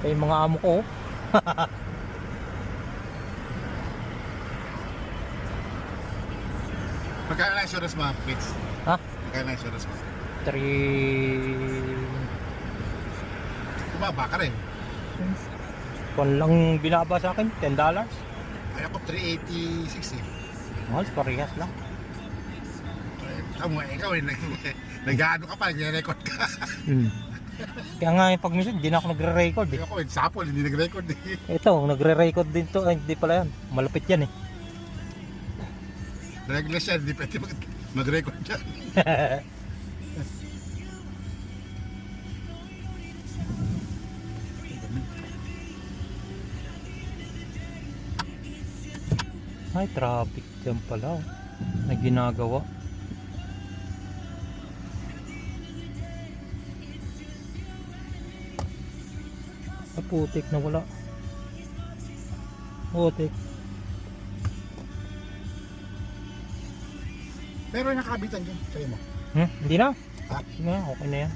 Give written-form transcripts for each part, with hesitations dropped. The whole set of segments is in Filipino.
Yung mga amo ko. Magkano na insurance mo, Pits? Ha? Magkano na insurance mo? 3... Bumaba ka rin. Kung lang binaba sa akin, $10. Ay ako 380, 60. Mahal, parehas lang. Ikaw nag-ano ka pa, nag-record ka. Kaya nga pag minsan, hindi na ako nagre-record eh. Ako, sapol, hindi nag-record eh. Ito, nagre-record din to. Ay, hindi pala yan. Malapit yan eh. Regular siya, hindi pwede mag-record dyan. Ay, traffic dyan pala. Na ginagawa. Ay, putik na wala. Putik. Pero nakabitan dyan, sa'yo mo. Hindi na. Ha? Hindi na, okay na yan.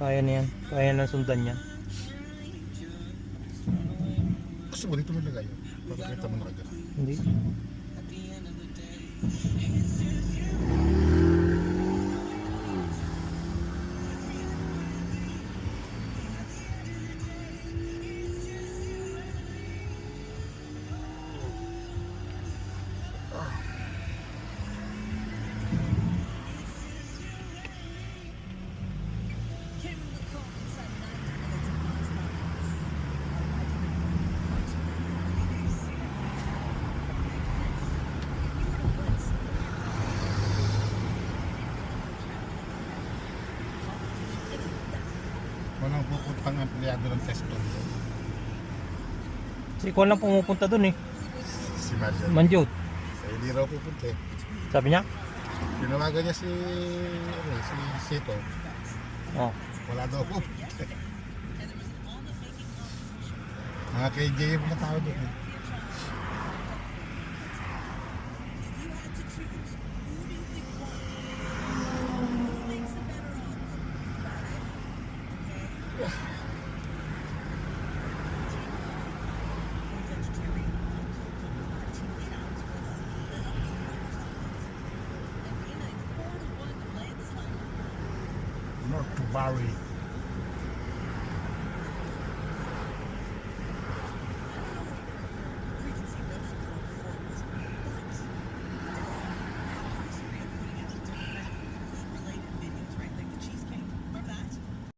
Kaya na yan. Kaya na sundan yan. Gusto mo dito mo nagay. Pagkakita mo na agad. Hindi. Walang pupuntang empleyado ng testo. Si Kwan lang pumupunta dun eh. Si Marjan. Manjot. Hindi raw pupunta eh. Sabi niya? Tinawagan niya si Sito. Oh. Wala daw pupunta. Mga KJ yung mga tao doon eh. Not to worry.